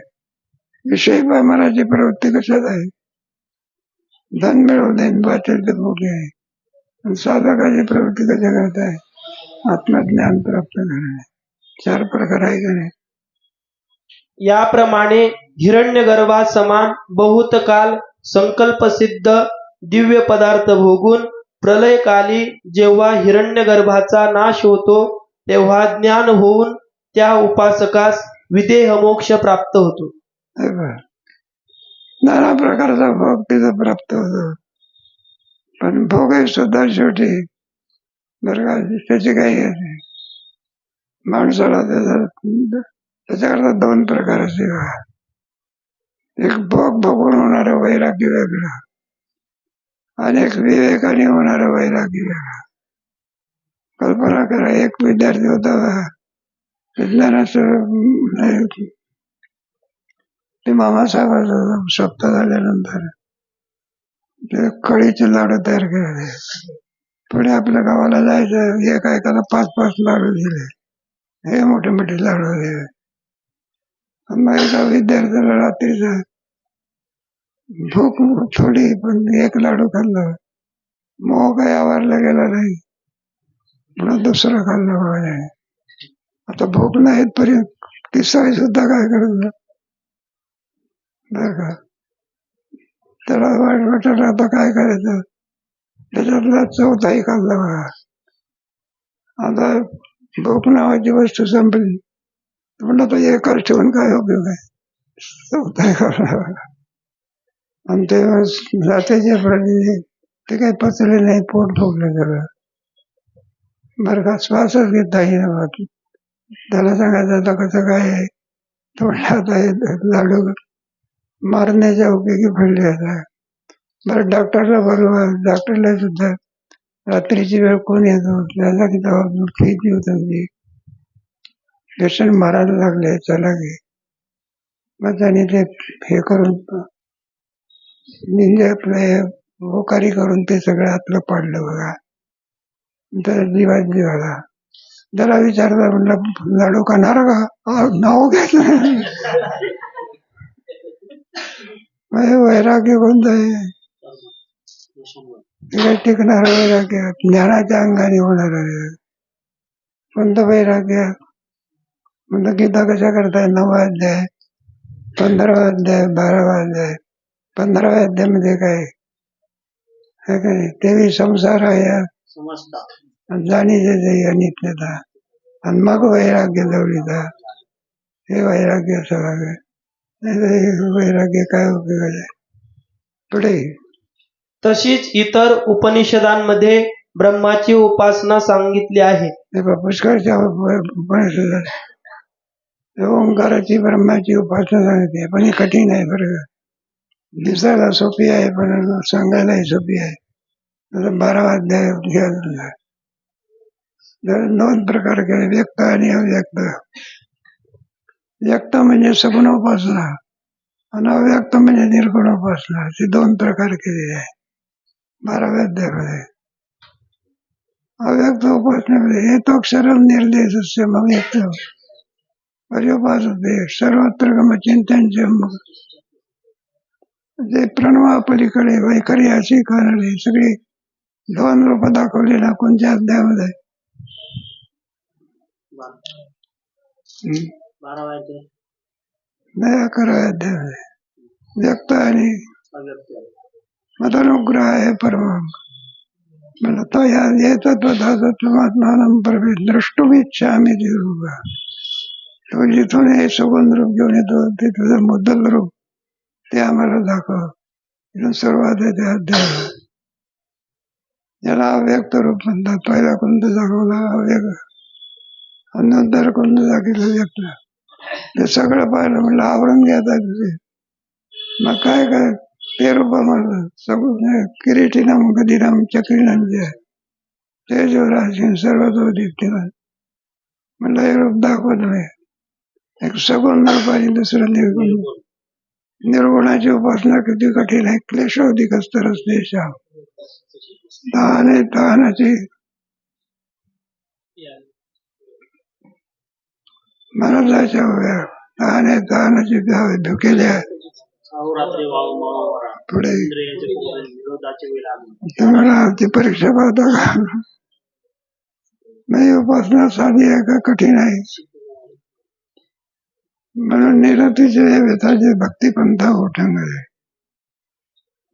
विषय मनाची प्रवृत्ती कशात आहे? धन मिळवणे, वाटेल ते भोगे आहे. आणि साधकाची प्रवृत्ती कशा करत आहे? आत्मज्ञान प्राप्त करणे. 4 प्रकार आहे का नाही?
याप्रमाणे हिरण्यगर्भासमान बहुत काल संकल्पसिद्ध दिव्य पदार्थ भोगून प्रलयकाली जेव्हा हिरण्यगर्भाचा नाश होतो तेव्हा ज्ञान होऊन त्या उपासकास विदेह मोक्ष प्राप्त होतो.
नाना प्रकारचा भोग तिथं प्राप्त होतो. पण भोग सुद्धा शेवटी बरं का त्याची काही माणसाला त्याच्याकरता 2 प्रकार असते. एक भोग भोगून होणारं वैराग्य वेगळं, अनेक विवेकाने होणारं वैराग्य वेगळं. कल्पना करा, एक विद्यार्थी होता विज्ञानाचं ते मामासाहेबांचं सप्ताह झाल्यानंतर ते कळीचे लाडू तयार केले. पुढे आपल्या गावाला जायचं, एका एकाला 5-5 लाडू दिले. हे मोठे मोठे लाडू दिले. मग एका विद्यार्थ्याला रात्रीचा भूक थोडी, पण 1 लाडू खाल्लं, मोह काही आवरला गेला नाही, पुन्हा दुसरं खाल्लं वगैरे. आता भूक नाहीत तरी तिसरी सुद्धा काय करायचं बरं का. त्याला वाटलं आता काय करायचं, त्याच्यातला 4थाही खाल्ला बघा. आता भूक नावाची वस्तू संपली, म्हणलं तर एकच ठेवून काय उपयोग आहे, 4थाही खाल्ला बघा. आणि ते जातीचे प्राणी ते काही पचले नाही, पोट फुगलं सगळं बरं का. श्वासच घेता येईना बाकी. त्याला सांगायचं आता कसं काय आहे, तो आता लाडू मारण्याच्या उपयोगी पडले. आता बरं डॉक्टरला बोलवा. डॉक्टरला सुद्धा रात्रीची वेळ कोण येतो, त्याला की भीती होत होती. पेशंट मारायला लागले, चला की. मग त्याने ते हे करून होकारी करून ते सगळं आतलं पाडलं बघा. तर जीवात जीवाला जरा विचारला, म्हणलं लाडू खाणार का? नाव घ्यायचं. वैराग्य कोणतं आहे? ते काही टिकणार वैराग्य ज्ञानाच्या अंगाने होणार आहे. कोणतं वैराग्य? म्हणजे गीता कशा करताय? 9वा अध्याय, 15वा अध्याय, 12वा अध्याय. 15व्या अध्यायामध्ये काय है का नाही? तेही संसार आहे जाणीचे अनित्यता, आणि मग वैराग्य जवळीचा. हे वैराग्य सगळं नाही तर हे वैराग्य काय उपयोगाचं आहे? पुढे
तशीच इतर उपनिषदांमध्ये ब्रह्माची उपासना सांगितली आहे.
हे पहा, पुष्कळच्या उपनिषदात ओंकाराची ब्रह्माची उपासना सांगितली, पण ही कठीण आहे बरं का. दिसायला सोपी आहे पण सांगायलाही सोपी आहे. 12वा अध्याय घ्या. जर 2 प्रकार केले, व्यक्त आणि अव्यक्त. व्यक्त म्हणजे सगुण उपासना आणि अव्यक्त म्हणजे निर्गुण उपासना, असे 2 प्रकार केलेले आहे 12व्या अध्यायामध्ये. अव्यक्त उपासनेमध्ये हेतोक्षरम निर्देशस्य अव्यक्त पर्योपासते सर्वत्र गमचिंतनचं, जे प्रणवापलीकडे वैखरी अशी करणारी सगळी 2 रूप दाखवलेला कोणत्या अध्यायामध्ये? 11व्या अध्यायामध्ये. व्यक्त आणि मदनुग्रह आहे परम. मला तो या तत्वधात्मात्मानं प्रवेश द्रष्टुमिच्छामि दिरूपा. तो जिथून हे सगुण रूप घेऊन येतो ते तुझं मुद्दल रूप, ते आम्हाला दाखव. इथून सुरुवात आहे त्या अध्यायाला. याला अव्यक्त रूप म्हणतात. पहिला कोणतं दाखवला? अव्यक्त. आणि नंतर कोणतं दाखवलं? व्यक्त. ते सगळं पाहिलं, म्हणलं आवरून घ्या तुझे. मग काय काय ते रूप म्हणलं सगळं. किरीटिनम गदिरम चक्रिणम जय तेजोराशीन सर्वतो दीप्तिमान. म्हणलं हे रूप दाखवत नाही. एक सगुण रूप आणि दुसरं निर्गुण. निर्गुणाची उपासना किती कठीण आहे. क्लेशोधिक असतरच देशा तहाने तहानाची म्हणत जायच्या हव्या. तहाने तहानाची प्यावे धुकेल्या. पुढे तुम्हाला ती परीक्षा पाहता का? नाही, उपासना साधी आहे का कठीण आहे? म्हणून निरतीचे व्यथाचे भक्तिपंथा उठंग आहे.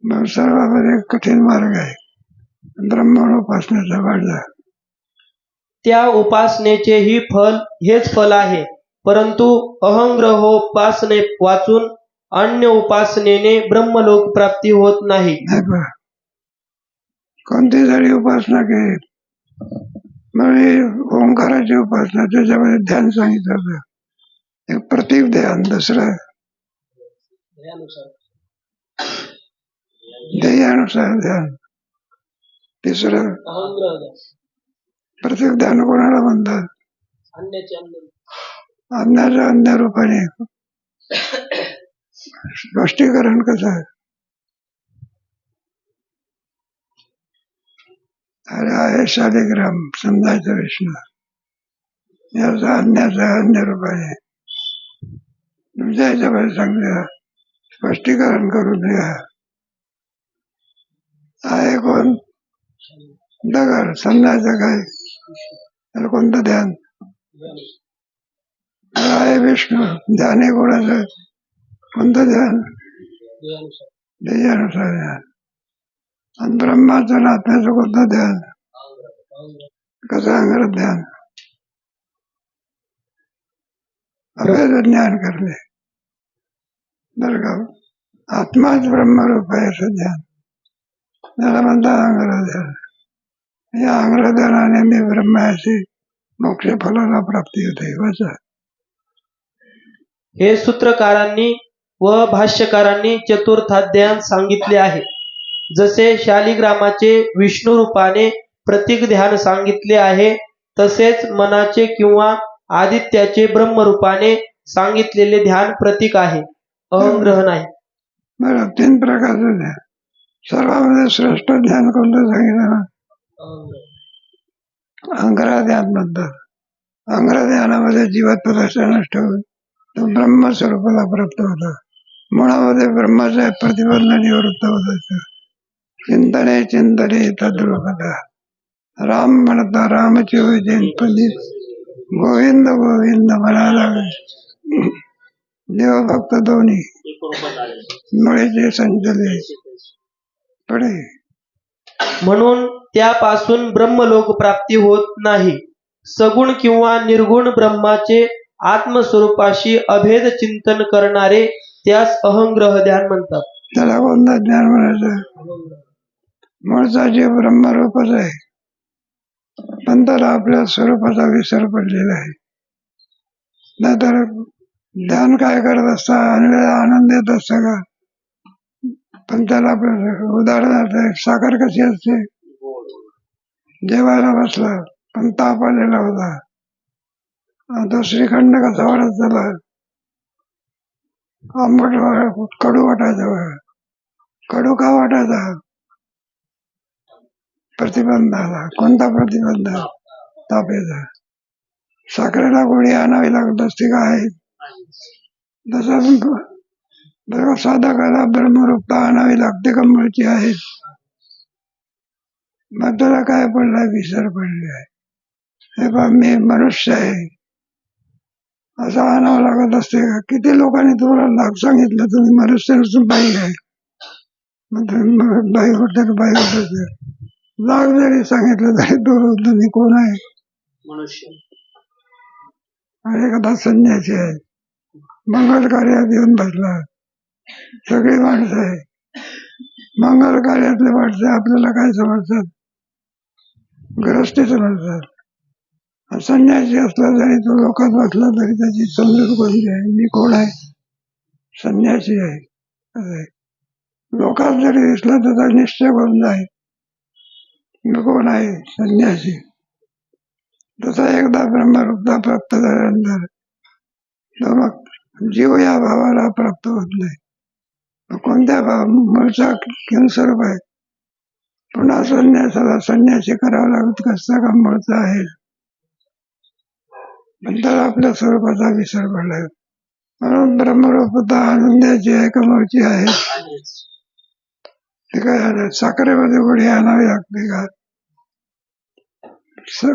मग सर्वांमध्ये कठीण मार्ग आहे ब्रह्मोपासनेचा वाढला.
त्या उपासनेचेही फल हेच फल आहे. परंतु अहंग्रहोपासने वाचून अन्य उपासनेने ब्रह्मलोक प्राप्ती होत नाही.
कोणती जरी उपासना केली, म्हणजे ओंकाराची उपासना, त्याच्यामध्ये ध्यान सांगितलं होतं. एक प्रतीक ध्यान, दुसरं ध्येयानुसार ध्यान, तिसरं प्रतीक ध्यान. कोणाला म्हणतात? अन्याच्या अन्य रूपाने. स्पष्टीकरण कसं आहे? अरे आहे शालिग्राम, समजायचं विष्णू, याचा अन्याचा अन्य रूपाने. तुमच्या याच्यामध्ये सांगूया, स्पष्टीकरण करून द्या. आहे कोण? दगड. समजायचं काय? त्याला कोणतं ध्यान? आहे विष्णू. ध्यान आहे कोणाचं? कोणतं ध्यान? ध्येयानुसार ध्यान. आणि ब्रह्माचं आत्म्याचं कोणतं ध्यान? कसं अंगरत ध्यान? अभेद ज्ञान करणे बरं का. आत्माच ब्रह्मरूप आहे असं ध्यान, त्याला म्हणतात अंगरत ध्यान. या अंगरत ध्यानाने मी ब्रह्माची मोक्ष फलाला प्राप्ती होते. वाचा.
हे सूत्रकारांनी व भाष्यकारांनी चतुर्थाध्यायात सांगितले आहे. जसे शालिग्रामाचे विष्णू रूपाने प्रतीक ध्यान सांगितले आहे, तसेच मनाचे किंवा आदित्याचे ब्रह्मरूपाने सांगितलेले ध्यान प्रतीक आहे, अहंग्रह नाही.
बरं, 3 प्रकारचं ध्यान. सर्वांमध्ये श्रेष्ठ ध्यान कोणतं सांगितलं? अंग्रह ध्यान म्हणतात. अंग्रह ध्यानामध्ये जीवात्मदर्शन नष्ट होऊन तो ब्रह्मस्वरूपाला प्राप्त होता. मुळामध्ये ब्रह्माचं प्रतिबंध निवृत्त होत असतं. चिंतने चिंतने तद्रूपता. राम म्हणता रामची होय पंडित गोविंद गोविंद म्हणायला लागले. देवभक्त दोन्ही मुळेचे संचले पुढे.
म्हणून त्यापासून ब्रह्मलोक प्राप्ती होत नाही. सगुण किंवा निर्गुण ब्रह्माचे आत्मस्वरूपाशी अभेद चिंतन करणारे त्यास अहंग्रह ध्यान म्हणतात.
त्याला कोणतं ज्ञान म्हणायचं? मूळचा जीव ब्रह्मरूपच आहे, पण त्याला आपल्या स्वरूपाचा विसर पडलेला आहे. नाहीतर ध्यान काय करत असता, आनंद येत असता का? पण त्याला उदाहरणार्थ साखर कशी असते, जेवायला बसला पण ताप आलेला होता, तो श्रीखंड कसा वाटत झाला, आंबट कडू वाटायचा. कडू का वाटायचा? प्रतिबंध आला. कोणता प्रतिबंध? तापेचा. साखरेला गोळी आणावी लागत असते का? आहे तसं साधकाला ब्रह्मरूपता आणावी लागते का? मूळची आहे. मग त्याला काय पडलाय? विसर पडले आहे. हे बा मी मनुष्य आहे असं आणावं लागत असते का? किती लोकांनी तुम्हाला सांगितलं तुम्ही मनुष्य नसून बाई आहे, मग तुम्ही बाई होते बाई होते. लाख जरी सांगितलं तरी तुम्ही कोण आहे?
मनुष्य.
आणि एखादा संन्यासी आहे, मंगल कार्यात येऊन बसला. सगळी माणसं आहे, मंगल कार्यातले माणसं आपल्याला काय समजतात? ग्रस्ती समजतात. संन्यासी असला जरी तो लोकात बसला तरी त्याची समजूत कोणती आहे? मी कोण आहे? संन्यासी आहे. लोकात जरी दिसला त्याचा निश्चय कोणता आहे? मी कोण आहे? संन्यासी. तसा एकदा ब्रह्मरूपता प्राप्त झाल्यानंतर तो मग जीव या भावाला प्राप्त होत नाही. कोणत्या भाव? मूळचा किंग स्वरूप आहे. पुन्हा संन्यासाला संन्यासी करावा लागत कसं का? मूळचा आहे पण त्याला आपल्या स्वरूपाचा विसर पडलाय. म्हणून ब्रह्मरूपता आनंदाची आहे का मूळची आहे? ते काय झालं? साखरेमध्ये गोळी आणावी लागते का?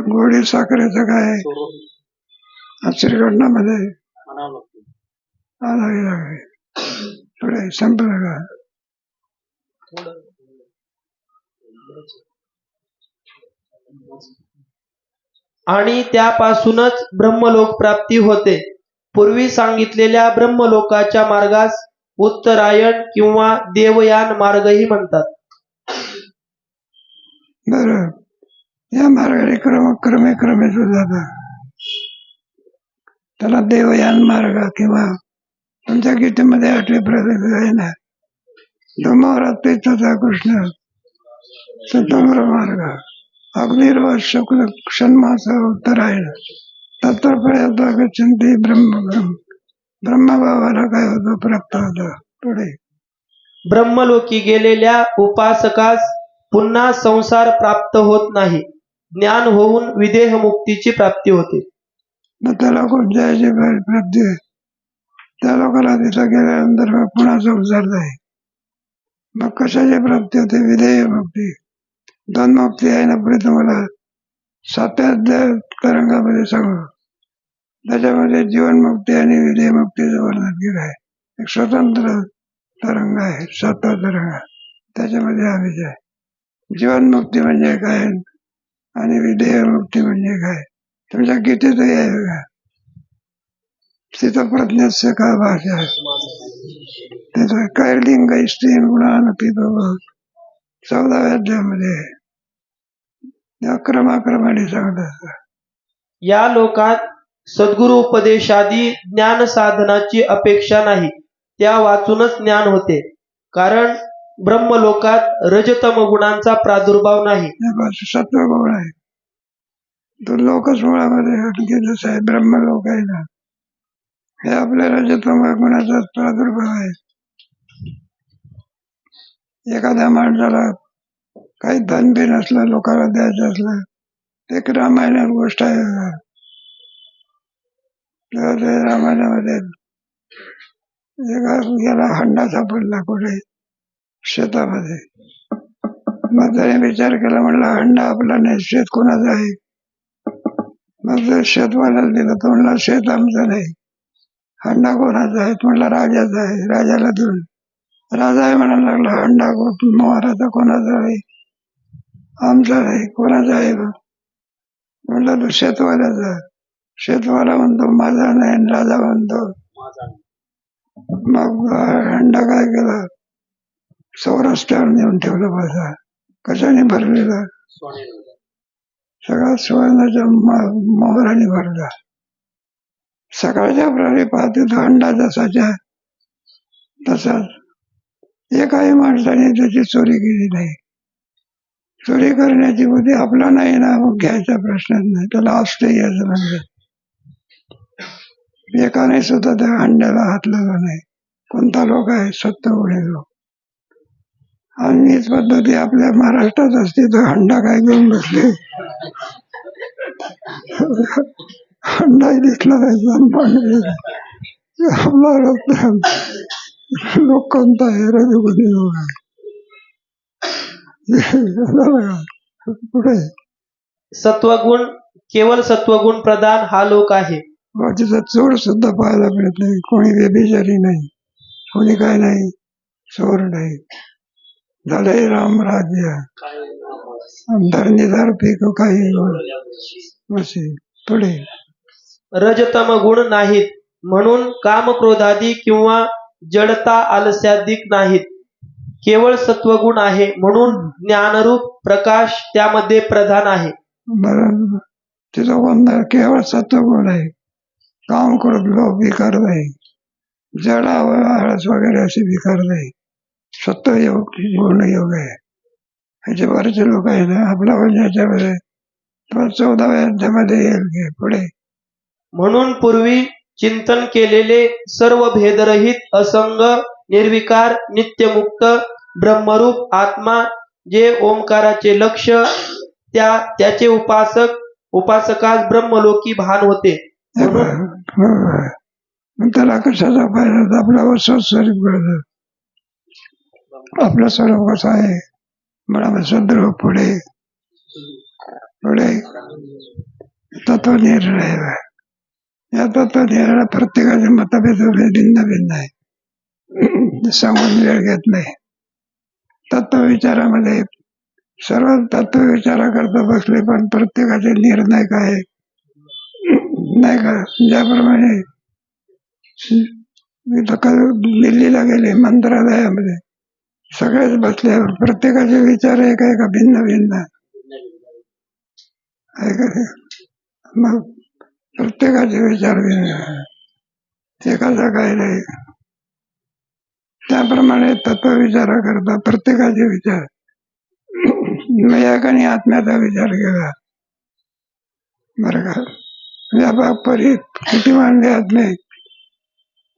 गोडी साखरेचं काय? श्रीखंडामध्ये आणावी लागते. थोडे संपलं का?
आणि त्यापासूनच ब्रह्मलोक प्राप्ती होते. पूर्वी सांगितलेल्या ब्रह्मलोकाच्या मार्गास उत्तरायण किंवा देवयान मार्गही म्हणतात.
बरं, या मार्गाने क्रमे जातात. त्याला देवयान मार्ग किंवा तुमच्या गीतेमध्ये 8वे प्रदेश आहे ना, धूमवरात कृष्ण डोंगर मार्ग अग्निर्व शुक्ल क्षणमास उत्तरायण तत्पर्यंत गच्छन्ति ब्रह्मभावाला काय होतं? प्राप्त होतं. पुढे
ब्रह्मलोकी गेलेल्या उपासकास पुन्हा संसार प्राप्त होत नाही. ज्ञान होऊन विदेह मुक्तीची प्राप्ती होते.
मग त्याला कोणत्या याची प्राप्ती आहे? त्या लोकांना तिथं गेल्यानंतर मग पुन्हा संसार नाही. मग कशाची प्राप्ती होते? विधेय मुक्ती. 2 मुक्ती आहे ना पुढे तुम्हाला 7व्या तरंगामध्ये सांगू. त्याच्यामध्ये जीवनमुक्ती आणि विधेय मुक्तीचं वर्णन केलं आहे. एक स्वतंत्र तरंग आहे 7वा तरंग. त्याच्यामध्ये हा विषय. जीवनमुक्ती म्हणजे काय आणि विधेय मुक्ती म्हणजे काय? तुमच्या गीतेतही आहे बघा. स्थितप्रज्ञस्य का भाषा त्याचं कैर्लिंग स्त्रीन गुणान पितो 14व्या अध्यायामध्ये क्रमाक्रमाने सांगतात.
या लोकात सद्गुरु उपदेशादी ज्ञान साधनाची अपेक्षा नाही. त्या वाचूनच ज्ञान होते. कारण ब्रह्मलोकात रजतम गुणांचा प्रादुर्भाव नाही.
सत्वगुण आहे. तो लोकच मुळामध्ये आणखी जसं आहे ब्रह्मलोक आहे ना, हे आपल्या रजतम गुणाचा प्रादुर्भाव आहे. एखाद्या माणसाला काही धन बी नसलं, लोकांना द्यायचं असलं, एक रामायणात गोष्ट आहे बघा. रामायणामध्ये याला हंडा सापडला कुठे शेतामध्ये. मग त्याने विचार केला, म्हणला हंडा आपला नाही, शेत कोणाचा आहे? मग जर शेतवाल्याला दिलं तर म्हणला शेत आमचं नाही, हंडा कोणाचा आहे, म्हणला राजाचा आहे. राजाला देऊन राजा आहे म्हणायला लागला, हंडा महाराजा कोणाचा आहे, आमचा नाही, कोणाचा आहे. म्हणलं तो शेतवाल्याचा. शेतवाला म्हणतो माझा नाही, आणि राजा म्हणतो. मग हंडा काय केला, सौराष्ट्रावर नेऊन ठेवलं. पैसा कशाने भरलेला, सगळा सुवर्णाच्या मोहराने भरला. सकाळच्या प्रहरी पाहते तो हंडा जसाच्या तसाच. एकाही माणसाने त्याची चोरी केली नाही. चोरी करण्याची बुद्धी आपला नाही ना, मग घ्यायचा प्रश्नच नाही. त्याला असते यायचं म्हणजे एकाने सुद्धा त्या हंड्याला हात लावला नाही. कोणता लोक आहे, सत्तगुणी लोक. आणि हीच पद्धती आपल्या महाराष्ट्रात असते, तो हंडा काय घेऊन बसले. हंडा दिसला नाही, आपला लोक कोणता आहे, रजगुणी लोक आहे. पुढे
सत्वगुण, केवळ सत्वगुण प्रधान हा लोक आहे.
तिचा चोर सुद्धा पाहायला मिळत नाही. कोणी व्यभिचारी नाही, कोणी काय नाही, चोर नाही. झालंय राम राज्य, धरणीदार पीक काही बसे. पुढे
रजतम गुण नाहीत, म्हणून काम क्रोधादी किंवा जडता आलस्यादिक नाहीत. केवळ सत्वगुण आहे, म्हणून ज्ञानरूप प्रकाश त्यामध्ये प्रधान आहे.
बरं, तिचा कोणता केवळ सत्वगुण आहे. काम क्रोध लोभ विकार नाही, जडा आळस वगैरे असे विकार नाही. सत्वयोग गुणयोग आहे. ह्याचे बरेच लोक आहे ना, आपला याच्यामध्ये 14व्या अध्यामध्ये येईल. पुढे
म्हणून पूर्वी चिंतन केलेले सर्व भेदरहित असंग निर्विकार नित्यमुक्त ब्रह्मरूप आत्मा जे ओंकाराचे लक्ष, त्याचे उपासकास ब्रह्मलोकी भान होते.
त्याला कशाचा फायदा, आपला स्वस्वरूप कळतं. आपलं स्वरूप कसं आहे म्हणा सद्रूप. पुढे पुढे तत्वनिर्णय. या तत्वनिर्णय प्रत्येकाचे मतभेद भिन्न भिन्न आहे, सांगून वेळ घेत नाही. तत्वविचारामध्ये सर्व तत्वविचारा करता बसले, पण प्रत्येकाचे निर्णय काय नाही का. ज्याप्रमाणे दिल्लीला गेले मंत्रालयामध्ये, सगळेच बसल्यावर प्रत्येकाचे विचार एक आहे का भिन्न भिन्न आहे का. मग प्रत्येकाचे विचार भिन्न, एकाचा काय नाही. त्याप्रमाणे तत्वविचारा करता प्रत्येकाचे विचार. एकाने आत्म्याचा विचार केला बरं का. व्यापक परी किती मानले आत्मे,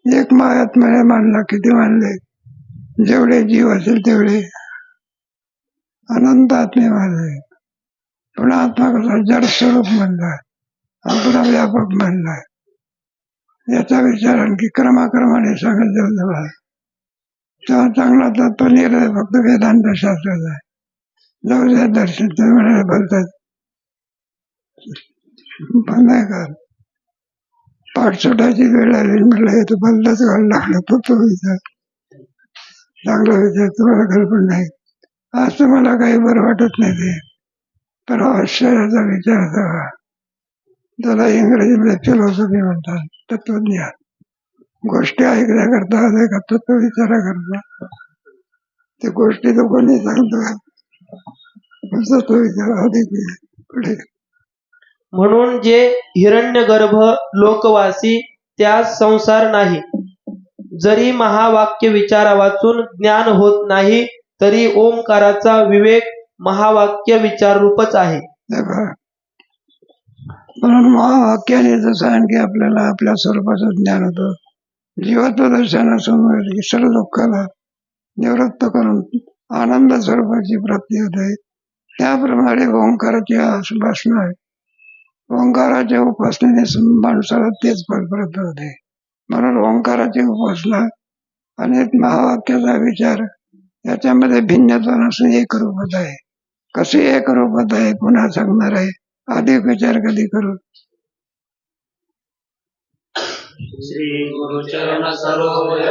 एक आत्म्याने मानला. किती मानले, जेवढे जीव असेल तेवढे अनंत आत्मे मानले. पुन्हा आत्मा कसा जड स्वरूप मानला, पुन्हा व्यापक मानला. याचा विचार आणखी क्रमाक्रमाने सांगत जाऊ. तेव्हा चांगला तत्वनिर्णय फक्त वेदांत शास्त्राचा आहे. जाऊ द्या दर्शन तुम्ही म्हणाले बोलतात, पण नाही का. पाठ सुटायची वेळ आली, म्हटलं हे तर भलताच घाल लागला. तो विचार चांगला विचार तुम्हाला कल्पना नाही. आज तुम्हाला काही बरं वाटत नाही ते, पण आश्चर्याचा विचार असावा. त्याला इंग्रजीमध्ये फिलॉसॉफी म्हणतात, तत्वज्ञान. गोष्टी ऐकण्याकरता आले का तत्वविचारा करता. ते गोष्टी तो कोणी सांगतो, तत्वविचार अधिक. पुढे
म्हणून जे हिरण्यगर्भ लोकवासी त्यास संसार नाही. जरी महावाक्य विचारा वाचून ज्ञान होत नाही, तरी ओंकाराचा विवेक महावाक्य विचार रूपच आहे.
म्हणून महावाक्याने जसं आणखी आपल्याला आपल्या स्वरूपाचं ज्ञान होतं. जीवत्व दर्शनासमोर सर्व दुःखाला निवृत्त करून आनंद स्वरूपाची प्राप्ती होते. त्याप्रमाणे ओंकाराची भाषण आहे. ओंकाराच्या उपासनेने माणसाला तेच फळ प्राप्त होते. म्हणून ओंकाराची उपासना आणि महावाक्याचा विचार याच्यामध्ये भिन्नत्व नसून एकरूपता आहे. कशी एकरूपता आहे पुन्हा सांगणार आहे. अधिक विचार कधी करू.
श्री गुरुचरण सरोज